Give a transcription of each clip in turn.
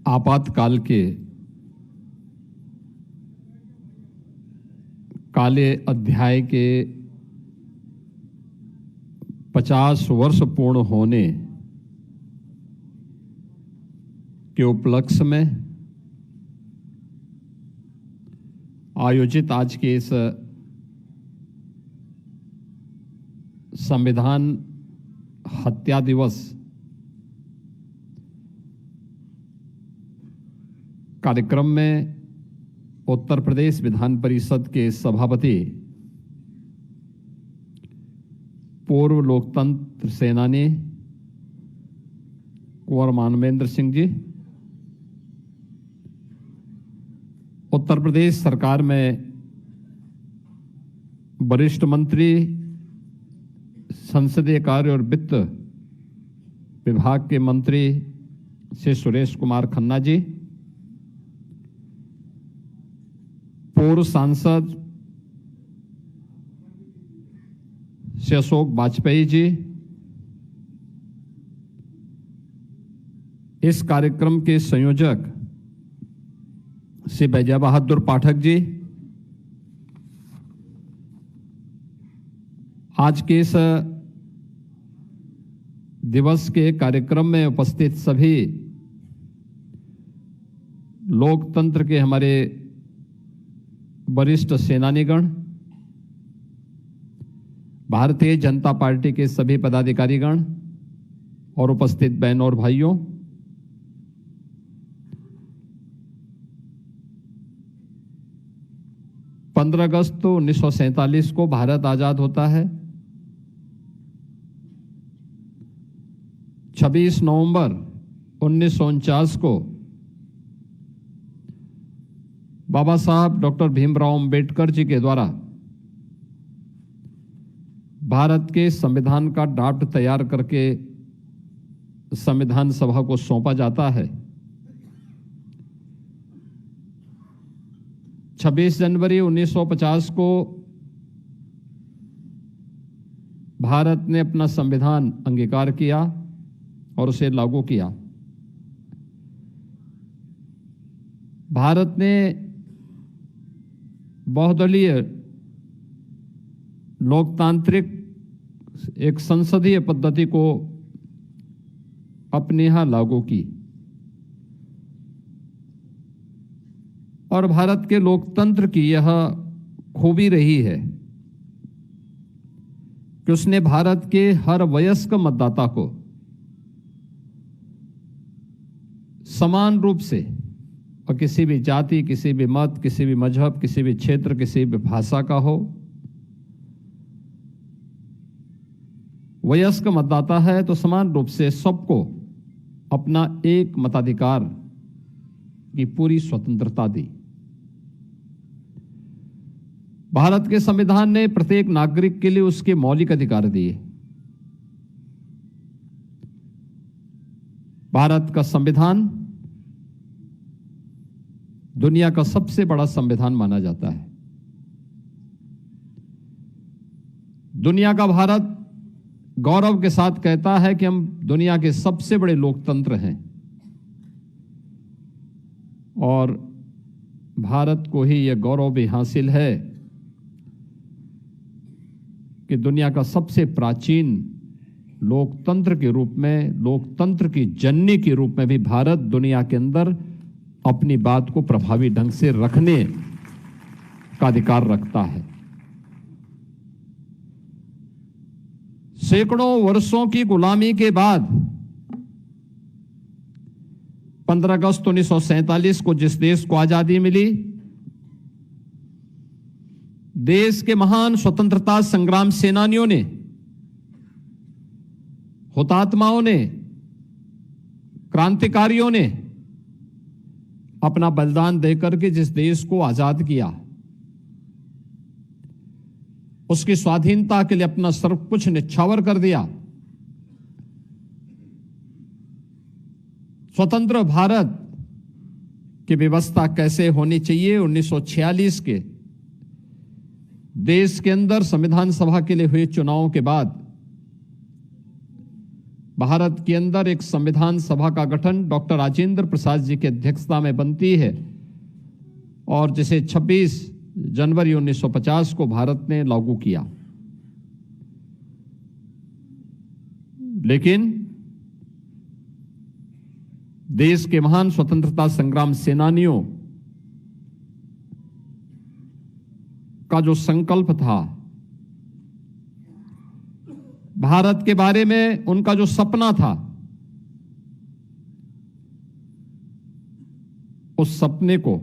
आपातकाल के काले अध्याय के 50 वर्ष पूर्ण होने के उपलक्ष्य में आयोजित आज के इस संविधान हत्या दिवस कार्यक्रम में उत्तर प्रदेश विधान परिषद के सभापति पूर्व लोकतंत्र सेनानी कुंवर मानवेंद्र सिंह जी, उत्तर प्रदेश सरकार में वरिष्ठ मंत्री, संसदीय कार्य और वित्त विभाग के मंत्री श्री सुरेश कुमार खन्ना जी, पूर्व सांसद श्री अशोक वाजपेयी जी, इस कार्यक्रम के संयोजक श्री बैजय बहादुर पाठक जी, आज के इस दिवस के कार्यक्रम में उपस्थित सभी लोकतंत्र के हमारे वरिष्ठ सेनानीगण, भारतीय जनता पार्टी के सभी पदाधिकारीगण और उपस्थित बहनों और भाइयों, पंद्रह अगस्त 1947 को भारत आजाद होता है। 26 नवंबर 1949 को बाबा साहब डॉक्टर भीमराव अंबेडकर जी के द्वारा भारत के संविधान का ड्राफ्ट तैयार करके संविधान सभा को सौंपा जाता है। 26 जनवरी 1950 को भारत ने अपना संविधान अंगीकार किया और उसे लागू किया। भारत ने बहुदलीय लोकतांत्रिक एक संसदीय पद्धति को अपने यहां लागू की और भारत के लोकतंत्र की यह खूबी रही है कि उसने भारत के हर वयस्क मतदाता को समान रूप से और किसी भी जाति, किसी भी मत, किसी भी मजहब, किसी भी क्षेत्र, किसी भी भाषा का हो, वयस्क मतदाता है तो समान रूप से सबको अपना एक मताधिकार की पूरी स्वतंत्रता दी। भारत के संविधान ने प्रत्येक नागरिक के लिए उसके मौलिक अधिकार दिए। भारत का संविधान दुनिया का सबसे बड़ा संविधान माना जाता है। दुनिया का भारत गौरव के साथ कहता है कि हम दुनिया के सबसे बड़े लोकतंत्र हैं और भारत को ही यह गौरव भी हासिल है कि दुनिया का सबसे प्राचीन लोकतंत्र के रूप में, लोकतंत्र की जननी के रूप में भी भारत दुनिया के अंदर अपनी बात को प्रभावी ढंग से रखने का अधिकार रखता है। सैकड़ों वर्षों की गुलामी के बाद 15 अगस्त 1947 को जिस देश को आजादी मिली, देश के महान स्वतंत्रता संग्राम सेनानियों ने, हुतात्माओं ने, क्रांतिकारियों ने अपना बलिदान देकर के जिस देश को आजाद किया, उसकी स्वाधीनता के लिए अपना सर्व कुछ न्यौछावर कर दिया। स्वतंत्र भारत की व्यवस्था कैसे होनी चाहिए, 1946 के देश के अंदर संविधान सभा के लिए हुए चुनावों के बाद भारत के अंदर एक संविधान सभा का गठन डॉक्टर राजेंद्र प्रसाद जी की अध्यक्षता में बनती है और जिसे 26 जनवरी 1950 को भारत ने लागू किया। लेकिन देश के महान स्वतंत्रता संग्राम सेनानियों का जो संकल्प था, भारत के बारे में उनका जो सपना था, उस सपने को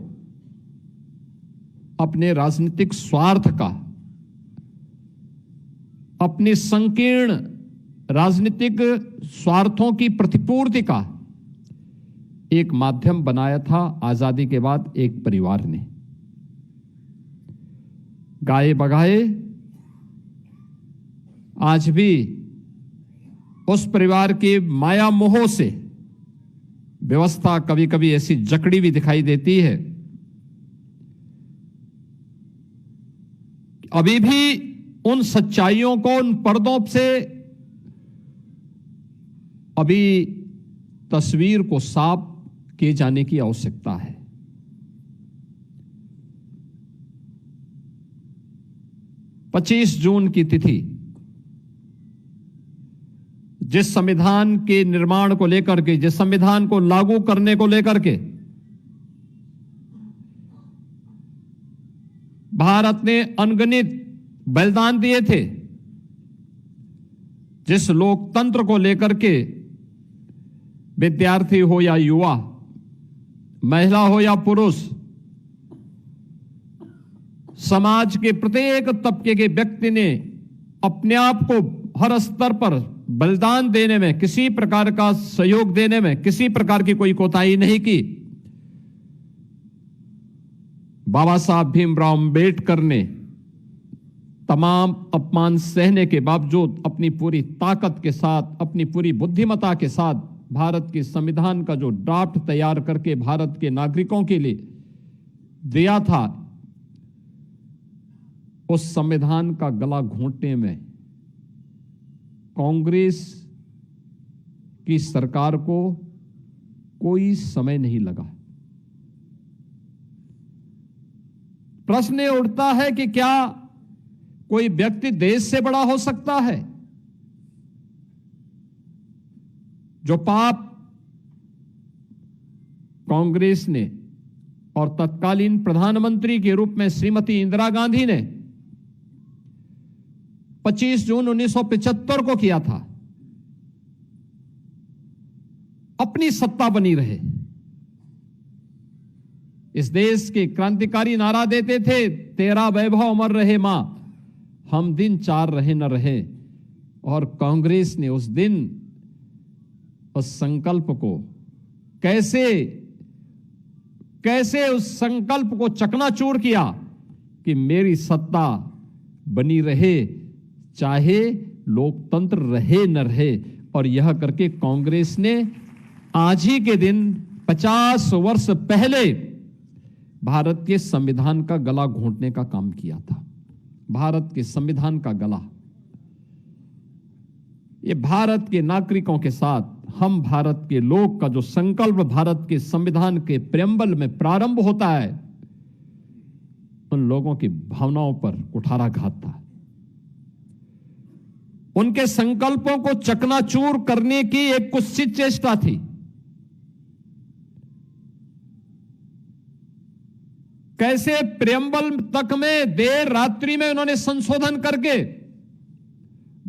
अपने राजनीतिक स्वार्थ का, अपने संकीर्ण राजनीतिक स्वार्थों की प्रतिपूर्ति का एक माध्यम बनाया था आजादी के बाद एक परिवार ने। गाए बगाए आज भी उस परिवार के माया मोह से व्यवस्था कभी कभी ऐसी जकड़ी भी दिखाई देती है। अभी भी उन सच्चाइयों को, उन पर्दों से अभी तस्वीर को साफ किए जाने की आवश्यकता है। पच्चीस जून की तिथि जिस संविधान के निर्माण को लेकर के, जिस संविधान को लागू करने को लेकर के भारत ने अनगिनत बलिदान दिए थे, जिस लोकतंत्र को लेकर के विद्यार्थी हो या युवा, महिला हो या पुरुष, समाज के प्रत्येक तबके के व्यक्ति ने अपने आप को हर स्तर पर बलिदान देने में, किसी प्रकार का सहयोग देने में किसी प्रकार की कोई कोताही नहीं की। बाबा साहब भीमराव अंबेडकर ने तमाम अपमान सहने के बावजूद अपनी पूरी ताकत के साथ, अपनी पूरी बुद्धिमत्ता के साथ भारत के संविधान का जो ड्राफ्ट तैयार करके भारत के नागरिकों के लिए दिया था, उस संविधान का गला घोंटने में कांग्रेस की सरकार को कोई समय नहीं लगा। प्रश्न ये उठता है कि क्या कोई व्यक्ति देश से बड़ा हो सकता है? जो पाप कांग्रेस ने और तत्कालीन प्रधानमंत्री के रूप में श्रीमती इंदिरा गांधी ने 25 जून 1975 को किया था, अपनी सत्ता बनी रहे। इस देश के क्रांतिकारी नारा देते थे, तेरा वैभव अमर रहे मां, हम दिन चार रहे न रहे। और कांग्रेस ने उस दिन उस संकल्प को कैसे उस संकल्प को चकनाचूर किया कि मेरी सत्ता बनी रहे, चाहे लोकतंत्र रहे न रहे। और यह करके कांग्रेस ने आज ही के दिन 50 वर्ष पहले भारत के संविधान का गला घोंटने का काम किया था। भारत के संविधान का गला, ये भारत के नागरिकों के साथ हम भारत के लोग का जो संकल्प भारत के संविधान के प्रेम्बल में प्रारंभ होता है, उन लोगों की भावनाओं पर कुठाराघात था। उनके संकल्पों को चकनाचूर करने की एक कुत्सित चेष्टा थी। कैसे प्रेम्बल तक में देर रात्रि में उन्होंने संशोधन करके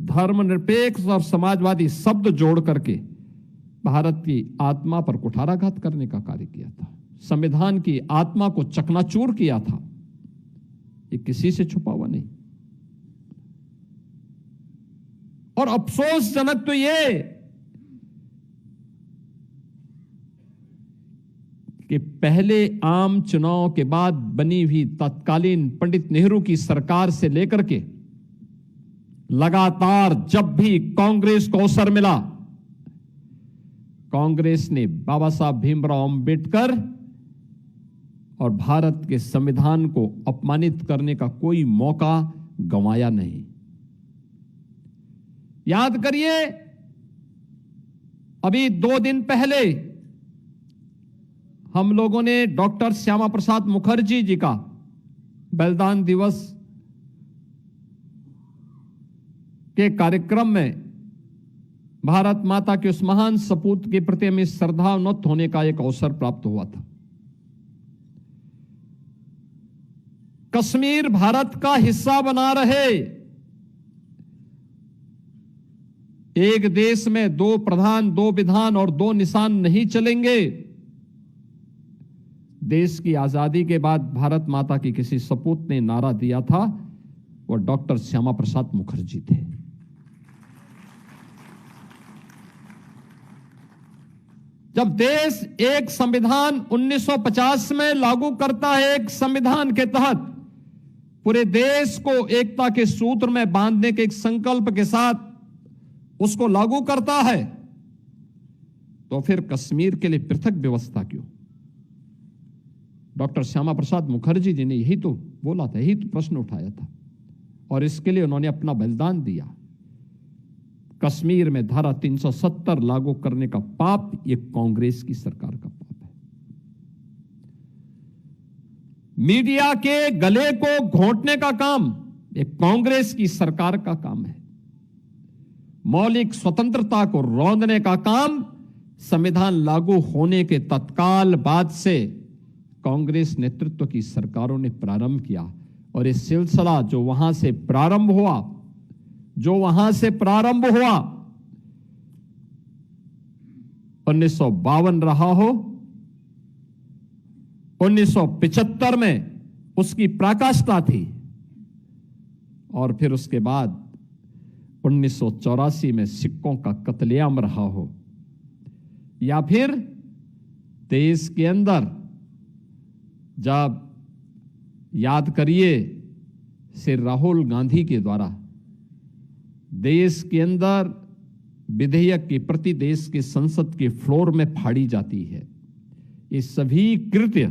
धर्मनिरपेक्ष और समाजवादी शब्द जोड़ करके भारत की आत्मा पर कुठाराघात करने का कार्य किया था, संविधान की आत्मा को चकनाचूर किया था। ये किसी से छुपा हुआ नहीं। और अफसोसजनक तो ये कि पहले आम चुनाव के बाद बनी हुई तत्कालीन पंडित नेहरू की सरकार से लेकर के लगातार जब भी कांग्रेस को अवसर मिला, कांग्रेस ने बाबा साहब भीमराव अंबेडकर और भारत के संविधान को अपमानित करने का कोई मौका गंवाया नहीं। याद करिए, अभी 2 दिन पहले हम लोगों ने डॉक्टर श्यामा प्रसाद मुखर्जी जी का बलिदान दिवस के कार्यक्रम में भारत माता के उस महान सपूत के प्रति हमें श्रद्धान्वित होने का एक अवसर प्राप्त हुआ था। कश्मीर भारत का हिस्सा बना रहे, एक देश में 2 प्रधान 2 विधान और 2 निशान नहीं चलेंगे। देश की आजादी के बाद भारत माता की किसी सपूत ने नारा दिया था, वो डॉक्टर श्यामा प्रसाद मुखर्जी थे। जब देश एक संविधान 1950 में लागू करता है, एक संविधान के तहत पूरे देश को एकता के सूत्र में बांधने के एक संकल्प के साथ उसको लागू करता है, तो फिर कश्मीर के लिए पृथक व्यवस्था क्यों? डॉक्टर श्यामा प्रसाद मुखर्जी जी ने यही तो बोला था, यही तो प्रश्न उठाया था, और इसके लिए उन्होंने अपना बलिदान दिया। कश्मीर में धारा 370 लागू करने का पाप ये कांग्रेस की सरकार का पाप है। मीडिया के गले को घोंटने का काम ये कांग्रेस की सरकार का काम है। मौलिक स्वतंत्रता को रौंदने का काम संविधान लागू होने के तत्काल बाद से कांग्रेस नेतृत्व की सरकारों ने प्रारंभ किया, और इस सिलसिला जो वहां से प्रारंभ हुआ 1952 रहा हो, 1975 में उसकी पराकाष्ठा थी, और फिर उसके बाद 1984 में सिखों का कत्लेआम रहा हो, या फिर देश के अंदर जब याद करिए श्री राहुल गांधी के द्वारा देश के अंदर विधेयक की प्रति देश के संसद के फ्लोर में फाड़ी जाती है, ये सभी कृत्य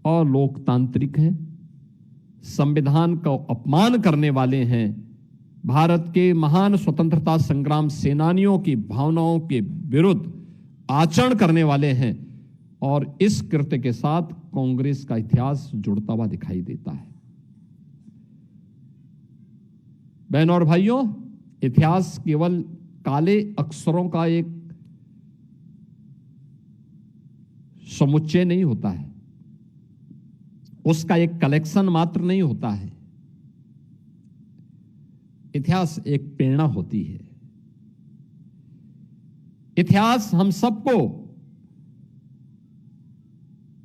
अलोकतांत्रिक हैं, संविधान का अपमान करने वाले हैं, भारत के महान स्वतंत्रता संग्राम सेनानियों की भावनाओं के विरुद्ध आचरण करने वाले हैं, और इस कृत्य के साथ कांग्रेस का इतिहास जुड़ता हुआ दिखाई देता है। बहनों और भाइयों, इतिहास केवल काले अक्षरों का एक समुच्चय नहीं होता है, उसका एक कलेक्शन मात्र नहीं होता है। इतिहास एक प्रेरणा होती है। इतिहास हम सबको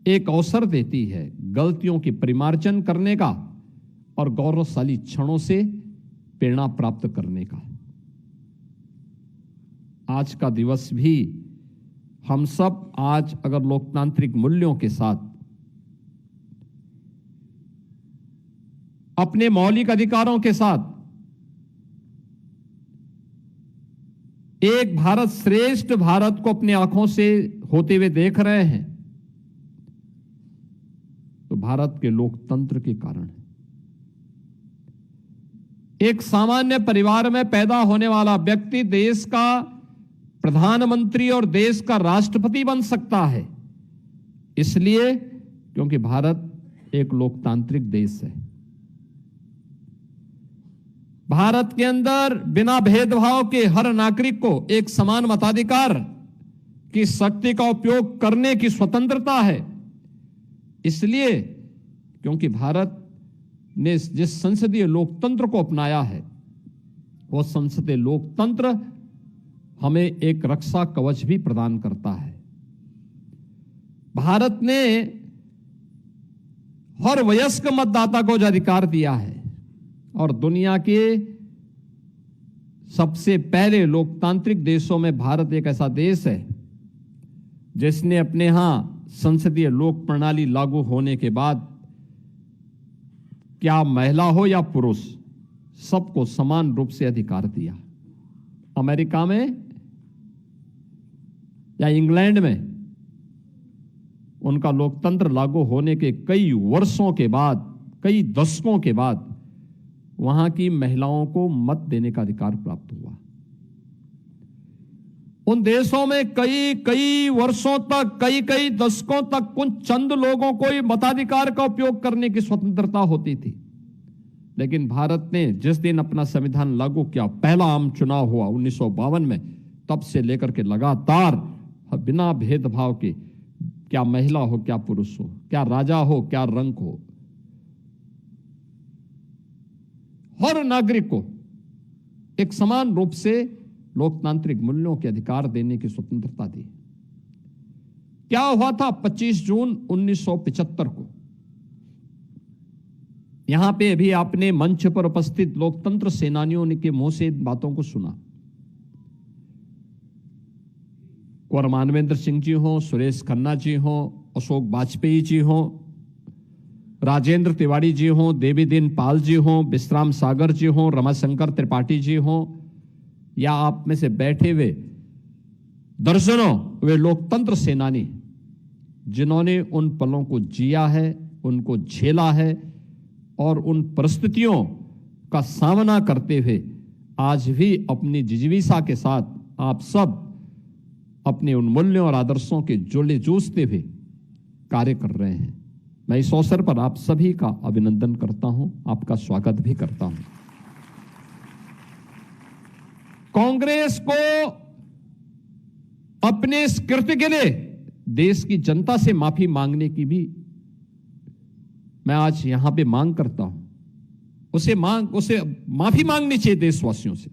एक अवसर देती है गलतियों की परिमार्जन करने का और गौरवशाली क्षणों से प्रेरणा प्राप्त करने का। आज का दिवस भी हम सब आज अगर लोकतांत्रिक मूल्यों के साथ अपने मौलिक अधिकारों के साथ एक भारत श्रेष्ठ भारत को अपनी आंखों से होते हुए देख रहे हैं, तो भारत के लोकतंत्र के कारण है। एक सामान्य परिवार में पैदा होने वाला व्यक्ति देश का प्रधानमंत्री और देश का राष्ट्रपति बन सकता है, इसलिए क्योंकि भारत एक लोकतांत्रिक देश है। भारत के अंदर बिना भेदभाव के हर नागरिक को एक समान मताधिकार की शक्ति का उपयोग करने की स्वतंत्रता है, इसलिए क्योंकि भारत ने जिस संसदीय लोकतंत्र को अपनाया है, वो संसदीय लोकतंत्र हमें एक रक्षा कवच भी प्रदान करता है। भारत ने हर वयस्क मतदाता को जो अधिकार दिया है, और दुनिया के सबसे पहले लोकतांत्रिक देशों में भारत एक ऐसा देश है जिसने अपने यहां संसदीय लोक प्रणाली लागू होने के बाद क्या महिला हो या पुरुष, सबको समान रूप से अधिकार दिया। अमेरिका में या इंग्लैंड में उनका लोकतंत्र लागू होने के कई वर्षों के बाद, कई दशकों के बाद वहां की महिलाओं को मत देने का अधिकार प्राप्त हुआ। उन देशों में कई कई वर्षों तक, कई कई दशकों तक कुछ चंद लोगों को ही मताधिकार का उपयोग करने की स्वतंत्रता होती थी। लेकिन भारत ने जिस दिन अपना संविधान लागू किया, पहला आम चुनाव हुआ 1952 में, तब से लेकर के लगातार बिना भेदभाव के, क्या महिला हो, क्या पुरुष हो, क्या राजा हो, क्या रंग हो, हर नागरिक को एक समान रूप से लोकतांत्रिक मूल्यों के अधिकार देने की स्वतंत्रता दी। क्या हुआ था 25 जून 1975 को? यहां पे अभी आपने मंच पर उपस्थित लोकतंत्र सेनानियों के मुंह से इन बातों को सुना। कुंवर मानवेंद्र सिंह जी हो, सुरेश खन्ना जी हो, अशोक वाजपेयी जी हो, राजेंद्र तिवारी जी हो, देवीदीन पाल जी हो, विश्राम सागर जी हो, रमाशंकर त्रिपाठी जी हो, या आप में से बैठे हुए दर्जनों वे लोकतंत्र सेनानी जिन्होंने उन पलों को जिया है, उनको झेला है और उन परिस्थितियों का सामना करते हुए आज भी अपनी जिजीविषा के साथ आप सब अपने उन मूल्यों और आदर्शों के जोड़े जूझते हुए कार्य कर रहे हैं। मैं इस अवसर पर आप सभी का अभिनंदन करता हूं, आपका स्वागत भी करता हूं। कांग्रेस को अपने इस कृत्य के लिए देश की जनता से माफी मांगने की भी मैं आज यहां पे मांग करता हूं। उसे माफी मांगनी चाहिए देशवासियों से,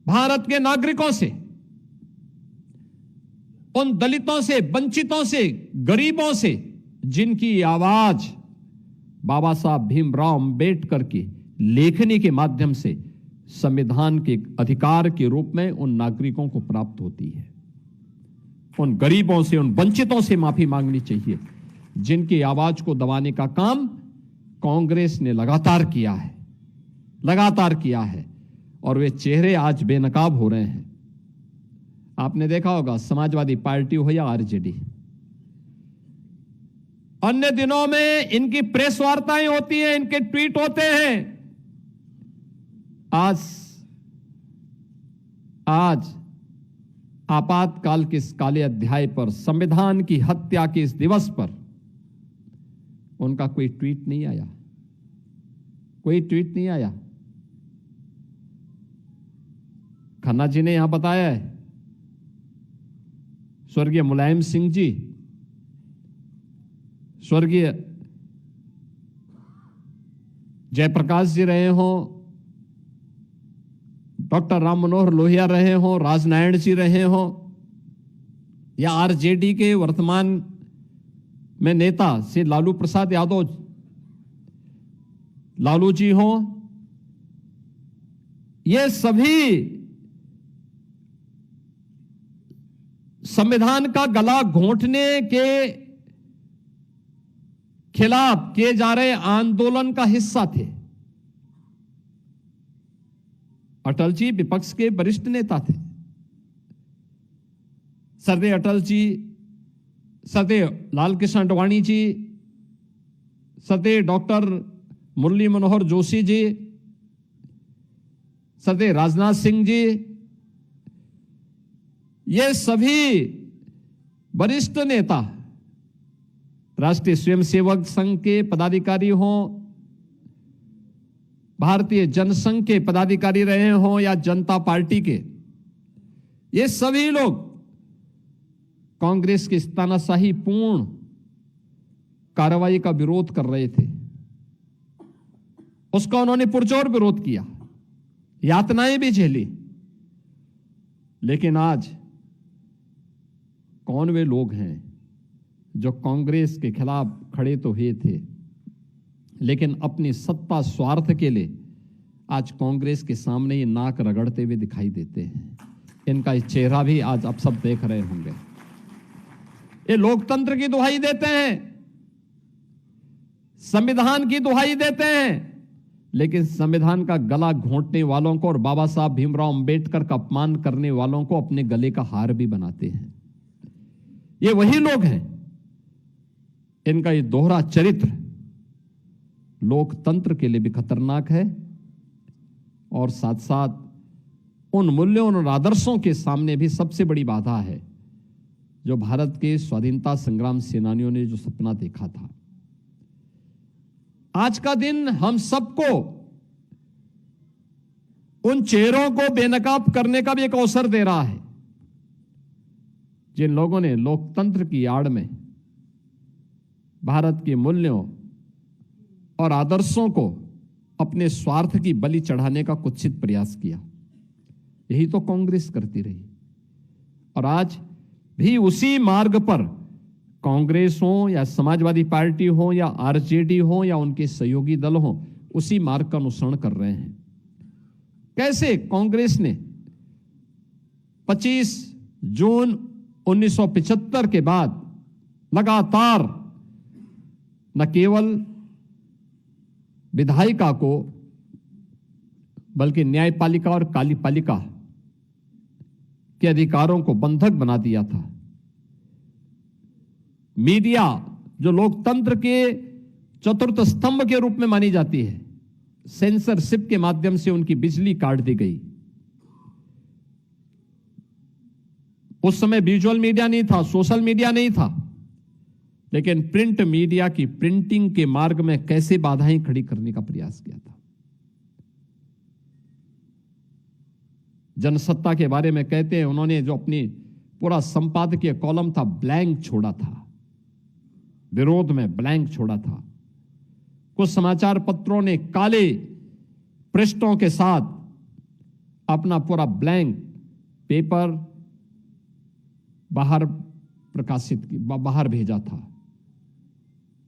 भारत के नागरिकों से, उन दलितों से, वंचितों से, गरीबों से जिनकी आवाज बाबा साहब भीमराव अंबेडकर की लेखनी के माध्यम से संविधान के अधिकार के रूप में उन नागरिकों को प्राप्त होती है। उन गरीबों से, उन वंचितों से माफी मांगनी चाहिए जिनकी आवाज को दबाने का काम कांग्रेस ने लगातार किया है और वे चेहरे आज बेनकाब हो रहे हैं। आपने देखा होगा, समाजवादी पार्टी हो या आरजेडी, अन्य दिनों में इनकी प्रेस वार्ताएं होती हैं, इनके ट्वीट होते हैं। आज आपातकाल के इस काले अध्याय पर, संविधान की हत्या के इस दिवस पर उनका कोई ट्वीट नहीं आया। खन्ना जी ने यहां बताया है, स्वर्गीय मुलायम सिंह जी, स्वर्गीय जयप्रकाश जी रहे हो, डॉक्टर राम मनोहर लोहिया रहे हो, राजनारायण जी रहे हो, या आरजेडी के वर्तमान में नेता श्री लालू प्रसाद यादव लालू जी हो, ये सभी संविधान का गला घोंटने के खिलाफ किए जा रहे आंदोलन का हिस्सा थे। अटल जी विपक्ष के वरिष्ठ नेता थे। सरदेव अटल जी, सरदेव लाल कृष्ण आडवाणी जी, सरदेव डॉक्टर मुरली मनोहर जोशी जी, सरदेव राजनाथ सिंह जी, ये सभी वरिष्ठ नेता राष्ट्रीय स्वयंसेवक संघ के पदाधिकारी हों, भारतीय जनसंघ के पदाधिकारी रहे हों या जनता पार्टी के, ये सभी लोग कांग्रेस की तानाशाही पूर्ण कार्रवाई का विरोध कर रहे थे। उसका उन्होंने पुरजोर विरोध किया, यातनाएं भी झेली। लेकिन आज कौन वे लोग हैं जो कांग्रेस के खिलाफ खड़े तो हुए थे, लेकिन अपनी सत्ता स्वार्थ के लिए आज कांग्रेस के सामने ये नाक रगड़ते हुए दिखाई देते हैं। इनका चेहरा भी आज आप सब देख रहे होंगे। ये लोकतंत्र की दुहाई देते हैं, संविधान की दुहाई देते हैं, लेकिन संविधान का गला घोंटने वालों को और बाबा साहब भीमराव अंबेडकर का अपमान करने वालों को अपने गले का हार भी बनाते हैं। ये वही लोग हैं। इनका ये दोहरा चरित्र लोकतंत्र के लिए भी खतरनाक है और साथ साथ उन मूल्यों और आदर्शों के सामने भी सबसे बड़ी बाधा है जो भारत के स्वाधीनता संग्राम सेनानियों ने जो सपना देखा था। आज का दिन हम सबको उन चेहरों को बेनकाब करने का भी एक अवसर दे रहा है जिन लोगों ने लोकतंत्र की आड़ में भारत के मूल्यों और आदर्शों को अपने स्वार्थ की बलि चढ़ाने का कुत्सित प्रयास किया। यही तो कांग्रेस करती रही और आज भी उसी मार्ग पर कांग्रेस हो या समाजवादी पार्टी हो या आरजेडी हो या उनके सहयोगी दल हो, उसी मार्ग का अनुसरण कर रहे हैं। कैसे कांग्रेस ने 25 जून 1975 के बाद लगातार न केवल विधायिका को बल्कि न्यायपालिका और कार्यपालिका के अधिकारों को बंधक बना दिया था। मीडिया जो लोकतंत्र के चतुर्थ स्तंभ के रूप में मानी जाती है, सेंसरशिप के माध्यम से उनकी बिजली काट दी गई। उस समय विजुअल मीडिया नहीं था, सोशल मीडिया नहीं था, लेकिन प्रिंट मीडिया की प्रिंटिंग के मार्ग में कैसे बाधाएं खड़ी करने का प्रयास किया था। जनसत्ता के बारे में कहते हैं उन्होंने जो अपनी पूरा संपादकीय कॉलम था ब्लैंक छोड़ा था, विरोध में ब्लैंक छोड़ा था। कुछ समाचार पत्रों ने काले पृष्ठों के साथ अपना पूरा ब्लैंक पेपर बाहर भेजा था,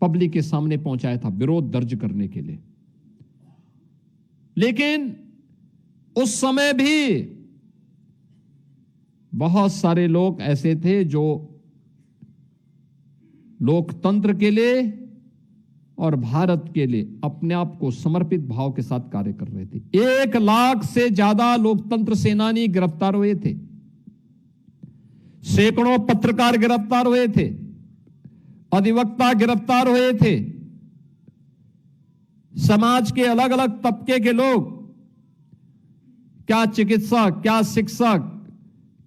पब्लिक के सामने पहुंचाया था विरोध दर्ज करने के लिए। लेकिन उस समय भी बहुत सारे लोग ऐसे थे जो लोकतंत्र के लिए और भारत के लिए अपने आप को समर्पित भाव के साथ कार्य कर रहे थे। 1 लाख से ज्यादा लोकतंत्र सेनानी गिरफ्तार हुए थे, सैकड़ों पत्रकार गिरफ्तार हुए थे, अधिवक्ता गिरफ्तार हुए थे, समाज के अलग अलग तबके के लोग, क्या चिकित्सक, क्या शिक्षक,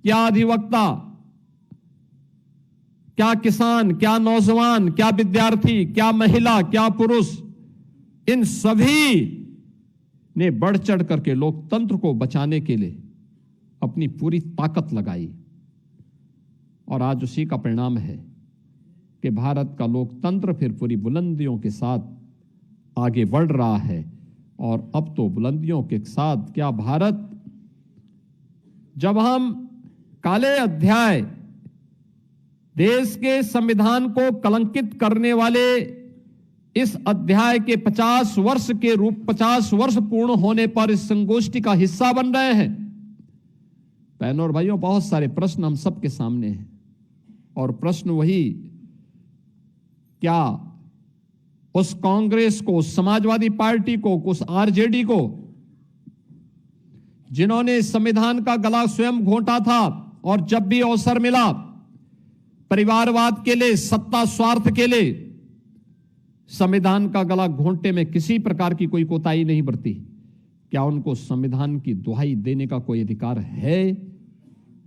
क्या अधिवक्ता, क्या किसान, क्या नौजवान, क्या विद्यार्थी, क्या महिला, क्या पुरुष, इन सभी ने बढ़ चढ़ करके लोकतंत्र को बचाने के लिए अपनी पूरी ताकत लगाई। और आज उसी का परिणाम है कि भारत का लोकतंत्र फिर पूरी बुलंदियों के साथ आगे बढ़ रहा है। और अब तो बुलंदियों के साथ क्या भारत, जब हम काले अध्याय, देश के संविधान को कलंकित करने वाले इस अध्याय के 50 वर्ष पूर्ण होने पर इस संगोष्ठी का हिस्सा बन रहे हैं, बहनों और भाइयों, बहुत सारे प्रश्न हम सबके सामने हैं। और प्रश्न वही, क्या उस कांग्रेस को, उस समाजवादी पार्टी को, उस आरजेडी को जिन्होंने संविधान का गला स्वयं घोंटा था और जब भी अवसर मिला परिवारवाद के लिए, सत्ता स्वार्थ के लिए संविधान का गला घोंटने में किसी प्रकार की कोई कोताही नहीं बरती, क्या उनको संविधान की दुहाई देने का कोई अधिकार है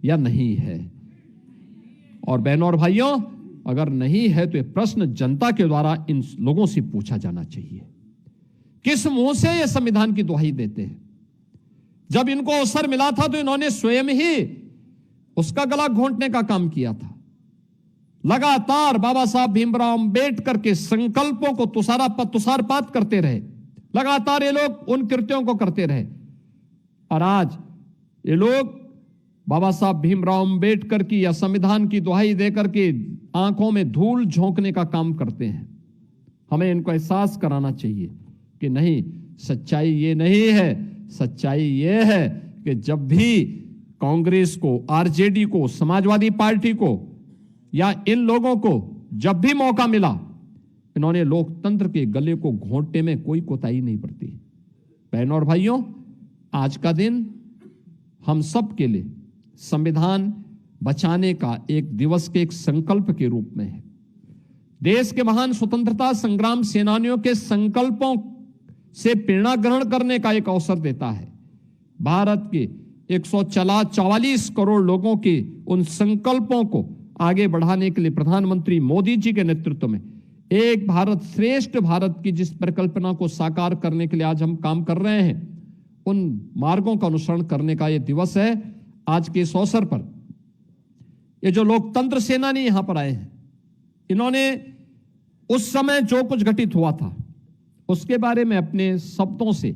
या नहीं है? और बहनों और भाइयों, अगर नहीं है तो यह प्रश्न जनता के द्वारा इन लोगों से पूछा जाना चाहिए, किस मुंह से ये संविधान की दुहाई देते हैं? जब इनको अवसर मिला था तो इन्होंने स्वयं ही उसका गला घोंटने का काम किया था। लगातार बाबा साहब भीमराव अंबेडकर के संकल्पों को तुषारपात करते रहे, लगातार ये लोग उन कृत्यों को करते रहे। और आज ये लोग बाबा साहब भीमराव अंबेडकर की या संविधान की दुहाई देकर के आंखों में धूल झोंकने का काम करते हैं। हमें इनको एहसास कराना चाहिए कि नहीं, सच्चाई ये नहीं है। सच्चाई ये है कि जब भी कांग्रेस को, आरजेडी को, समाजवादी पार्टी को या इन लोगों को जब भी मौका मिला, इन्होंने लोकतंत्र के गले को घोंटने में कोई कोताही नहीं बरती। बहनों और भाइयों, आज का दिन हम सब के लिए संविधान बचाने का एक दिवस के एक संकल्प के रूप में है। देश के महान स्वतंत्रता संग्राम सेनानियों के संकल्पों से प्रेरणा ग्रहण करने का एक अवसर देता है। भारत के 144 करोड़ लोगों के उन संकल्पों को आगे बढ़ाने के लिए प्रधानमंत्री मोदी जी के नेतृत्व में एक भारत श्रेष्ठ भारत की जिस परिकल्पना को साकार करने के लिए आज हम काम कर रहे हैं, उन मार्गों का अनुसरण करने का यह दिवस है। आज के इस अवसर पर ये जो लोकतंत्र सेनानी यहां पर आए हैं, इन्होंने उस समय जो कुछ घटित हुआ था उसके बारे में अपने शब्दों से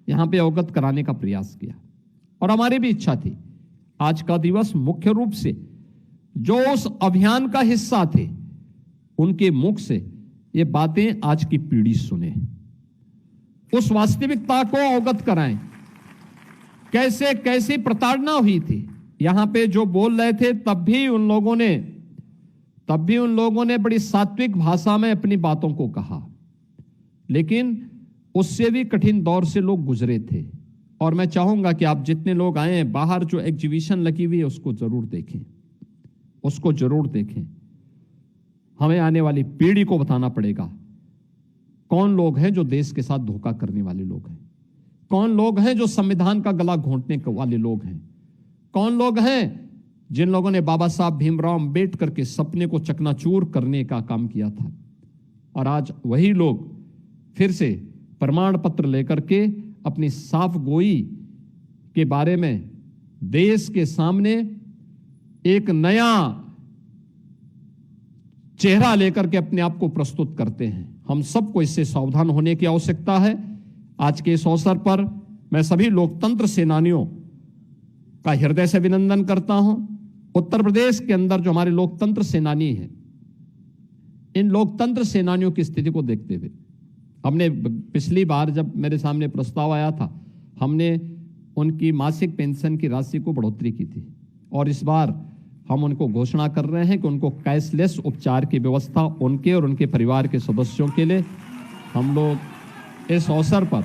यहां पे अवगत कराने का प्रयास किया। और हमारी भी इच्छा थी आज का दिवस मुख्य रूप से जो उस अभियान का हिस्सा थे उनके मुख से ये बातें आज की पीढ़ी सुने, उस वास्तविकता को अवगत कराएं, कैसे कैसी प्रताड़ना हुई थी। यहां पे जो बोल रहे थे तब भी उन लोगों ने बड़ी सात्विक भाषा में अपनी बातों को कहा, लेकिन उससे भी कठिन दौर से लोग गुजरे थे। और मैं चाहूंगा कि आप जितने लोग आए हैं, बाहर जो एग्जीबिशन लगी हुई है उसको जरूर देखें, हमें आने वाली पीढ़ी को बताना पड़ेगा कौन लोग हैं जो देश के साथ धोखा करने वाले लोग हैं, कौन लोग हैं जो संविधान का गला घोंटने वाले लोग हैं, कौन लोग हैं जिन लोगों ने बाबा साहब भीमराव अंबेडकर के सपने को चकनाचूर करने का काम किया था। और आज वही लोग फिर से प्रमाण पत्र लेकर के अपनी साफ गोई के बारे में देश के सामने एक नया चेहरा लेकर के अपने आप को प्रस्तुत करते हैं। हम सबको इससे सावधान होने की आवश्यकता है। आज के इस अवसर पर मैं सभी लोकतंत्र सेनानियों का हृदय से अभिनंदन करता हूं। उत्तर प्रदेश के अंदर जो हमारे लोकतंत्र सेनानी हैं, इन लोकतंत्र सेनानियों की स्थिति को देखते हुए हमने पिछली बार जब मेरे सामने प्रस्ताव आया था, हमने उनकी मासिक पेंशन की राशि को बढ़ोतरी की थी। और इस बार हम उनको घोषणा कर रहे हैं कि उनको कैशलेस उपचार की व्यवस्था उनके और उनके परिवार के सदस्यों के लिए हम लोग इस अवसर पर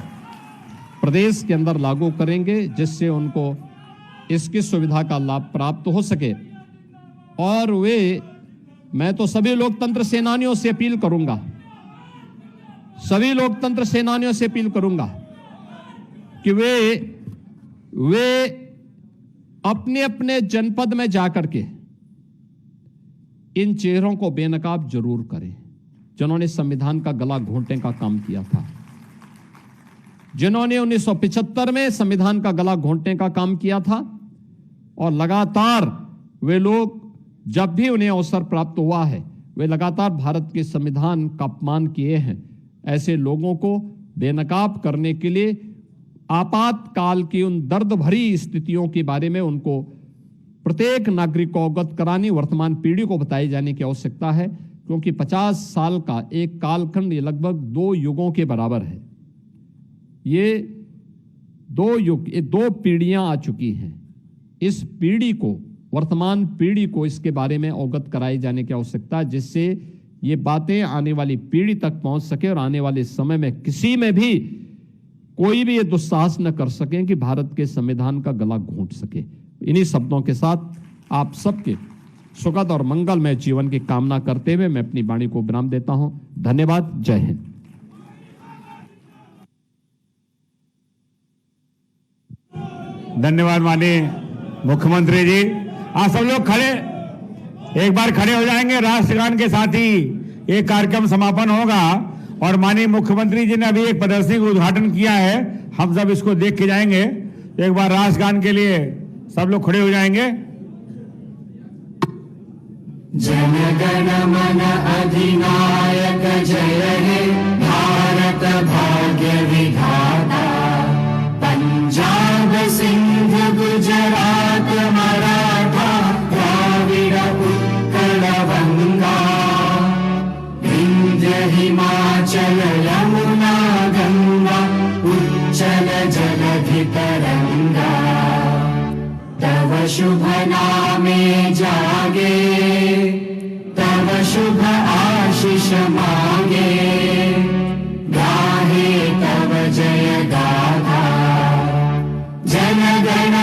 प्रदेश के अंदर लागू करेंगे, जिससे उनको इसकी सुविधा का लाभ प्राप्त हो सके। और मैं तो सभी लोकतंत्र सेनानियों से अपील करूंगा कि वे अपने अपने जनपद में जाकर के इन चेहरों को बेनकाब जरूर करें जिन्होंने संविधान का गला घोंटने का काम किया था, जिन्होंने 1975 में संविधान का गला घोंटने का काम किया था। और लगातार वे लोग, जब भी उन्हें अवसर प्राप्त हुआ है, वे लगातार भारत के संविधान का अपमान किए हैं। ऐसे लोगों को बेनकाब करने के लिए आपातकाल की उन दर्द भरी स्थितियों के बारे में उनको प्रत्येक नागरिक को अवगत करानी, वर्तमान पीढ़ी को बताई जाने की आवश्यकता है। क्योंकि 50 साल का एक कालखंड, ये लगभग 2 युगों के बराबर है। ये 2 युग, ये 2 पीढ़ियां आ चुकी हैं। इस पीढ़ी को, वर्तमान पीढ़ी को इसके बारे में अवगत कराई जाने की आवश्यकता है, जिससे ये बातें आने वाली पीढ़ी तक पहुंच सके और आने वाले समय में किसी में भी कोई भी ये दुस्साहस न कर सके कि भारत के संविधान का गला घोंट सके। इन्हीं शब्दों के साथ आप सबके सुखद और मंगलमय जीवन की कामना करते हुए मैं अपनी वाणी को विराम देता हूं। धन्यवाद। जय हिंद। धन्यवाद माननीय मुख्यमंत्री जी। आप सब लोग एक बार खड़े हो जाएंगे। राष्ट्रगान के साथ ही एक कार्यक्रम समापन होगा और माननीय मुख्यमंत्री जी ने अभी एक प्रदर्शनी का उद्घाटन किया है, हम सब इसको देख के जाएंगे। एक बार राष्ट्रगान के लिए सब लोग खड़े हो जाएंगे। जन गण मन अधिनायक जय हे भारत भाग्य विधाता, पंजाब सिंध गुजरात मराठा द्राविड़ उत्कल बंगा, विंध्य हिमाचल यमुना गंगा उच्चल जलधि तरंगा, तव शुभ नामे जागे, तव शुभ आशीष मांगे, गाहे तव जय गाथा, जन गण